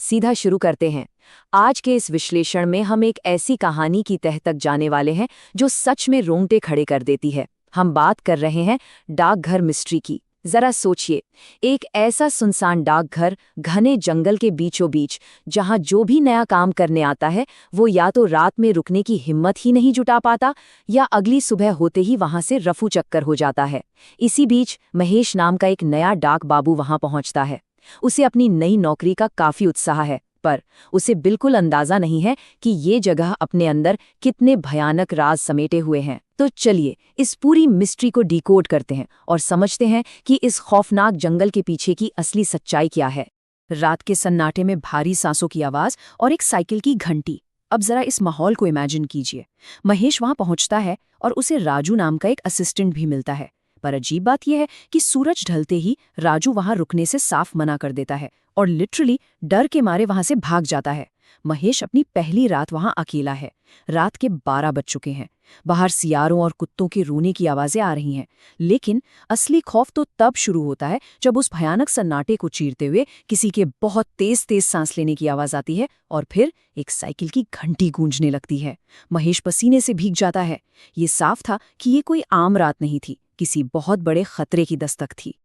सीधा शुरू करते हैं। आज के इस विश्लेषण में हम एक ऐसी कहानी की तह तक जाने वाले हैं जो सच में रोंगटे खड़े कर देती है। हम बात कर रहे हैं डाकघर मिस्ट्री की। जरा सोचिए, एक ऐसा सुनसान डाकघर घने जंगल के बीचों बीच, जहां जो भी नया काम करने आता है वो या तो रात में रुकने की हिम्मत ही नहीं जुटा पाता या अगली सुबह होते ही वहां से रफू चक्कर हो जाता है। इसी बीच महेश नाम का एक नया डाक बाबू वहां पहुंचता है। उसे अपनी नई नौकरी का काफी उत्साह है, पर उसे बिल्कुल अंदाजा नहीं है कि ये जगह अपने अंदर कितने भयानक राज समेटे हुए हैं। तो चलिए इस पूरी मिस्ट्री को डिकोड करते हैं और समझते हैं कि इस खौफनाक जंगल के पीछे की असली सच्चाई क्या है। रात के सन्नाटे में भारी सांसों की आवाज और एक साइकिल की घंटी। अब जरा इस माहौल को इमेजिन कीजिए। महेश वहां पहुंचता है और उसे राजू नाम का एक असिस्टेंट भी मिलता है। पर अजीब बात यह है कि सूरज ढलते ही राजू वहां रुकने से साफ मना कर देता है और लिटरली डर के मारे वहां से भाग जाता है। महेश अपनी पहली रात वहां अकेला है। रात के 12 बज चुके हैं। बाहर सियारों और कुत्तों के रोने की आवाजें आ रही हैं। लेकिन असली खौफ तो तब शुरू होता है जब उस भयानक सन्नाटे को चीरते हुए किसी के बहुत तेज तेज सांस लेने की आवाज आती है और फिर एक साइकिल की घंटी गूंजने लगती है। महेश पसीने से भीग जाता है। ये साफ था कि ये कोई आम रात नहीं थी, किसी बहुत बड़े खतरे की दस्तक थी।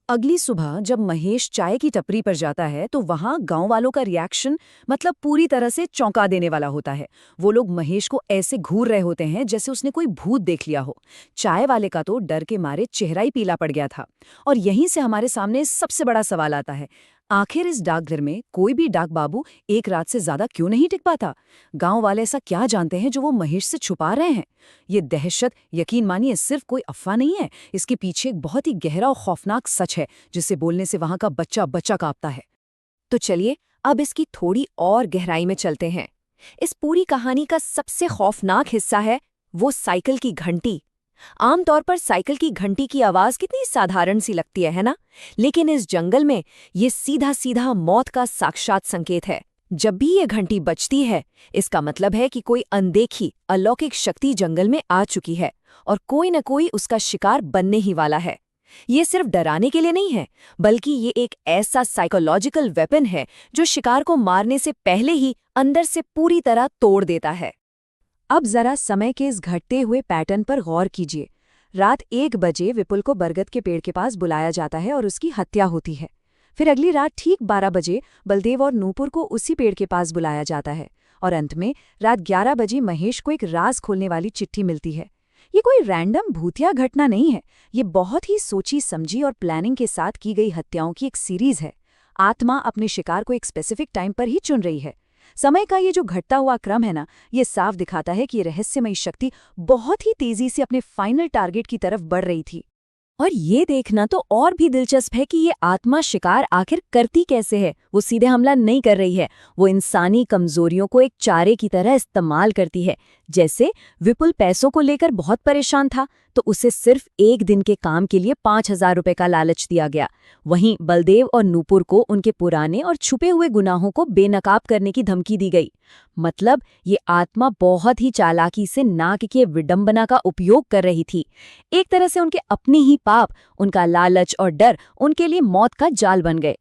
अगली सुबह जब महेश चाय की टपरी पर जाता है तो वहां गांव वालों का रिएक्शन मतलब पूरी तरह से चौंका देने वाला होता है। वो लोग महेश को ऐसे घूर रहे होते हैं जैसे उसने कोई भूत देख लिया हो। चाय वाले का तो डर के मारे चेहरा ही पीला पड़ गया था। और यहीं से हमारे सामने सबसे बड़ा सवाल आता है, आखिर इस डाकघर में कोई भी डाक बाबू एक रात से ज्यादा क्यों नहीं टिक पाता? गांव वाले ऐसा क्या जानते हैं जो वो महेश से छुपा रहे हैं? ये दहशत, यकीन मानिए, सिर्फ कोई अफवाह नहीं है। इसके पीछे एक बहुत ही गहरा और खौफनाक सच है जिसे बोलने से वहां का बच्चा बच्चा कांपता है। तो चलिए अब इसकी थोड़ी और गहराई में चलते हैं। इस पूरी कहानी का सबसे खौफनाक हिस्सा है वो साइकिल की घंटी। आमतौर पर साइकिल की घंटी की आवाज कितनी साधारण सी लगती है ना? लेकिन इस जंगल में ये सीधा सीधा मौत का साक्षात संकेत है। जब भी ये घंटी बजती है, इसका मतलब है कि कोई अनदेखी अलौकिक शक्ति जंगल में आ चुकी है और कोई न कोई उसका शिकार बनने ही वाला है। ये सिर्फ डराने के लिए नहीं है, बल्कि ये एक ऐसा साइकोलॉजिकल वेपन है जो शिकार को मारने से पहले ही अंदर से पूरी तरह तोड़ देता है। अब जरा समय के इस घटते हुए पैटर्न पर गौर कीजिए। रात 1 बजे विपुल को बरगद के पेड़ के पास बुलाया जाता है और उसकी हत्या होती है। फिर अगली रात ठीक 12 बजे बलदेव और नूपुर को उसी पेड़ के पास बुलाया जाता है और अंत में रात 11 बजे महेश को एक राज खोलने वाली चिट्ठी मिलती है। ये कोई रैंडम भूतिया घटना नहीं है, ये बहुत ही सोची समझी और प्लानिंग के साथ की गई हत्याओं की एक सीरीज है। आत्मा अपने शिकार को एक स्पेसिफिक टाइम पर ही चुन रही है। समय का ये जो घटता हुआ क्रम है ना, ये साफ दिखाता है कि ये रहस्यमयी शक्ति बहुत ही तेजी से अपने फाइनल टारगेट की तरफ बढ़ रही थी। और ये देखना तो और भी दिलचस्प है कि ये आत्मा शिकार आखिर करती कैसे है। वो सीधे हमला नहीं कर रही है, वो इंसानी कमजोरियों को एक चारे की तरह इस्तेमाल करती है। जैसे विपुल पैसों को लेकर बहुत परेशान था तो उसे सिर्फ 1 दिन के काम के लिए 5,000 रुपए का लालच दिया गया। वहीं बलदेव और नूपुर को उनके पुराने और छुपे हुए गुनाहों को बेनकाब करने की धमकी दी गई। मतलब ये आत्मा बहुत ही चालाकी से नाक के विडंबना का उपयोग कर रही थी। एक तरह से उनके अपने ही पाप, उनका लालच और डर उनके लिए मौत का जाल बन गए।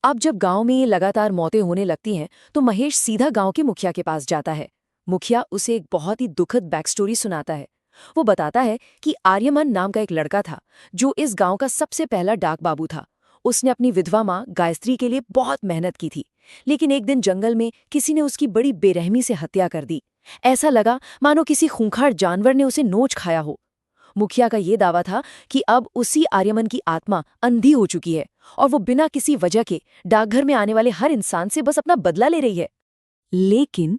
अब जब गांव में ये लगातार मौतें होने लगती हैं तो महेश सीधा गांव के मुखिया के पास जाता है। मुखिया उसे एक बहुत ही दुखद बैक स्टोरी सुनाता है। वो बताता है कि आर्यमन नाम का एक लड़का था जो इस गांव का सबसे पहला डाक बाबू था। उसने अपनी विधवा माँ गायत्री के लिए बहुत मेहनत की थी, लेकिन एक दिन जंगल में किसी ने उसकी बड़ी बेरहमी से हत्या कर दी। ऐसा लगा मानो किसी खूंखार जानवर ने उसे नोच खाया हो। मुखिया का ये दावा था कि अब उसी आर्यमन की आत्मा अंधी हो चुकी है और वो बिना किसी वजह के डाकघर में आने वाले हर इंसान से बस अपना बदला ले रही है। लेकिन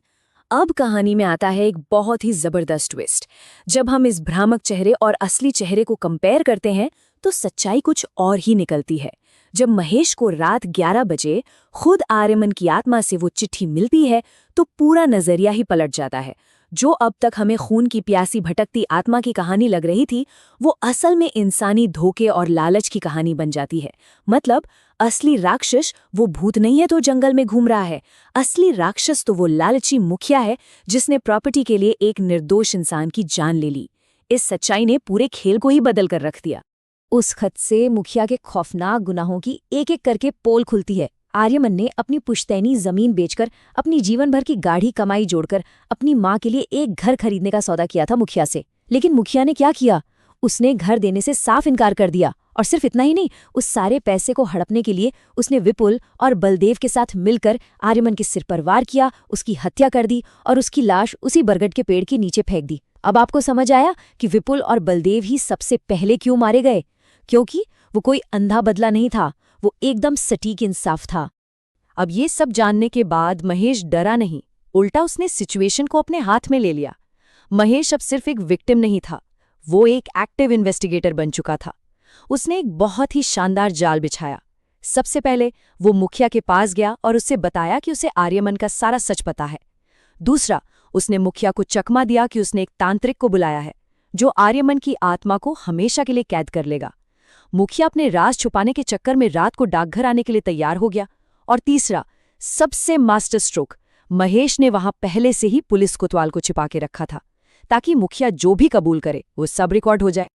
अब कहानी में आता है एक बहुत ही जबरदस्त ट्विस्ट। जब हम इस भ्रामक चेहरे और असली चेहरे को कंपेयर करते हैं तो सच्चाई कुछ और ही निकलती है। जब महेश को रात 11 बजे खुद आर्यमन की आत्मा से वो चिट्ठी मिलती है तो पूरा नजरिया ही पलट जाता है। जो अब तक हमें खून की प्यासी भटकती आत्मा की कहानी लग रही थी, वो असल में इंसानी धोखे और लालच की कहानी बन जाती है। मतलब असली राक्षस वो भूत नहीं है तो जंगल में घूम रहा है। असली राक्षस तो वो लालची मुखिया है जिसने प्रॉपर्टी के लिए एक निर्दोष इंसान की जान ले ली। इस सच्चाई ने पूरे खेल को ही बदल कर रख दिया। उस खत से मुखिया के खौफनाक गुनाहों की एक एक करके पोल खुलती है। आर्यमन ने अपनी पुश्तैनी जमीन बेचकर अपनी जीवन भर की गाढ़ी कमाई जोड़कर अपनी माँ के लिए एक घर खरीदने का सौदा किया था मुखिया से। लेकिन मुखिया ने क्या किया, उसने घर देने से साफ इनकार कर दिया। और सिर्फ इतना ही नहीं, उस सारे पैसे को हड़पने के लिए उसने विपुल और बलदेव के साथ मिलकर आर्यमन के सिर पर वार किया, उसकी हत्या कर दी और उसकी लाश उसी बरगद के पेड़ के नीचे फेंक दी। अब आपको समझ आया कि विपुल और बलदेव ही सबसे पहले क्यों मारे गए? क्योंकि वो कोई अंधा बदला नहीं था, वो एकदम सटीक इंसाफ था। अब ये सब जानने के बाद महेश डरा नहीं, उल्टा उसने सिचुएशन को अपने हाथ में ले लिया। महेश अब सिर्फ एक विक्टिम नहीं था, वो एक एक्टिव इन्वेस्टिगेटर बन चुका था। उसने एक बहुत ही शानदार जाल बिछाया। सबसे पहले वो मुखिया के पास गया और उससे बताया कि उसे आर्यमन का सारा सच पता है। दूसरा, उसने मुखिया को चकमा दिया कि उसने एक तांत्रिक को बुलाया है जो आर्यमन की आत्मा को हमेशा के लिए कैद कर लेगा। मुखिया अपने राज छुपाने के चक्कर में रात को डाकघर आने के लिए तैयार हो गया। और तीसरा, सबसे मास्टर स्ट्रोक, महेश ने वहां पहले से ही पुलिस कोतवाल को छिपा के रखा था ताकि मुखिया जो भी कबूल करे वो सब रिकॉर्ड हो जाए।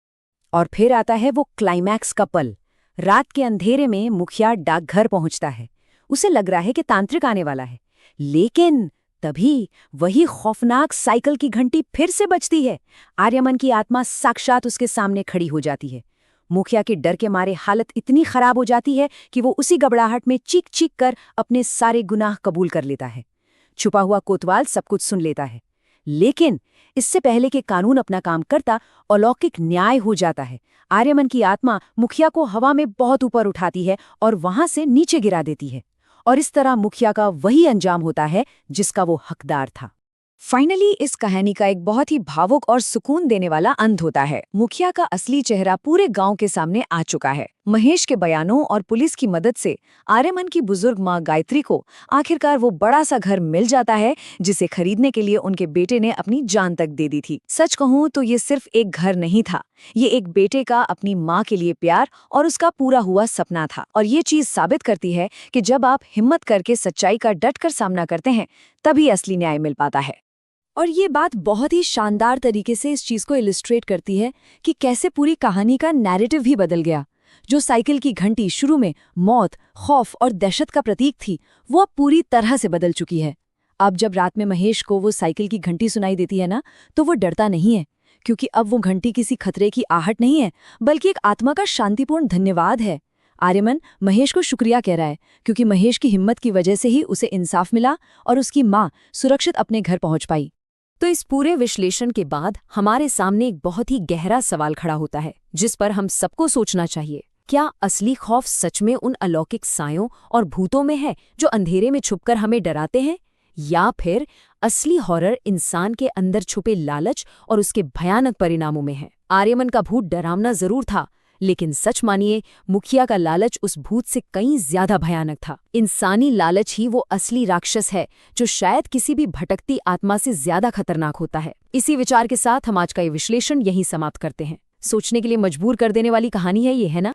और फिर आता है वो क्लाइमैक्स का पल। रात के अंधेरे में मुखिया डाकघर पहुंचता है। उसे लग रहा है कि तांत्रिक आने वाला है, लेकिन तभी वही खौफनाक साइकिल की घंटी फिर से बजती है। आर्यमन की आत्मा साक्षात उसके सामने खड़ी हो जाती है। मुखिया के डर के मारे हालत इतनी खराब हो जाती है कि वो उसी घबराहट में चीख चीख कर अपने सारे गुनाह कबूल कर लेता है। छुपा हुआ कोतवाल सब कुछ सुन लेता है, लेकिन इससे पहले कि कानून अपना काम करता, अलौकिक न्याय हो जाता है। आर्यमन की आत्मा मुखिया को हवा में बहुत ऊपर उठाती है और वहां से नीचे गिरा देती है। और इस तरह मुखिया का वही अंजाम होता है जिसका वो हकदार था। फाइनली इस कहानी का एक बहुत ही भावुक और सुकून देने वाला अंत होता है। मुखिया का असली चेहरा पूरे गांव के सामने आ चुका है। महेश के बयानों और पुलिस की मदद से आर्यमन की बुजुर्ग माँ गायत्री को आखिरकार वो बड़ा सा घर मिल जाता है जिसे खरीदने के लिए उनके बेटे ने अपनी जान तक दे दी थी। सच कहूँ तो ये सिर्फ एक घर नहीं था, ये एक बेटे का अपनी माँ के लिए प्यार और उसका पूरा हुआ सपना था। और ये चीज साबित करती है कि जब आप हिम्मत करके सच्चाई का डटकर सामना करते हैं तभी असली न्याय मिल पाता है। और ये बात बहुत ही शानदार तरीके से इस चीज को इलिस्ट्रेट करती है कि कैसे पूरी कहानी का नैरेटिव भी बदल गया। जो साइकिल की घंटी शुरू में मौत, खौफ और दहशत का प्रतीक थी, वो अब पूरी तरह से बदल चुकी है। अब जब रात में महेश को वो साइकिल की घंटी सुनाई देती है ना, तो वो डरता नहीं है, क्योंकि अब वो घंटी किसी खतरे की आहट नहीं है, बल्कि एक आत्मा का शांतिपूर्ण धन्यवाद है। आर्यमन महेश को शुक्रिया कह रहा है, क्योंकि महेश की हिम्मत की वजह से ही उसे इंसाफ मिला और उसकी माँ सुरक्षित अपने घर पहुंच पाई। तो इस पूरे विश्लेषण के बाद हमारे सामने एक बहुत ही गहरा सवाल खड़ा होता है, जिस पर हम सबको सोचना चाहिए। क्या असली खौफ सच में उन अलौकिक सायों और भूतों में है जो अंधेरे में छुपकर हमें डराते हैं, या फिर असली हॉरर इंसान के अंदर छुपे लालच और उसके भयानक परिणामों में है? आर्यमन का भूत डरावना जरूर था, लेकिन सच मानिए मुखिया का लालच उस भूत से कहीं ज्यादा भयानक था। इंसानी लालच ही वो असली राक्षस है जो शायद किसी भी भटकती आत्मा से ज्यादा खतरनाक होता है। इसी विचार के साथ हम आज का ये विश्लेषण यहीं समाप्त करते हैं। सोचने के लिए मजबूर कर देने वाली कहानी है ये, है ना?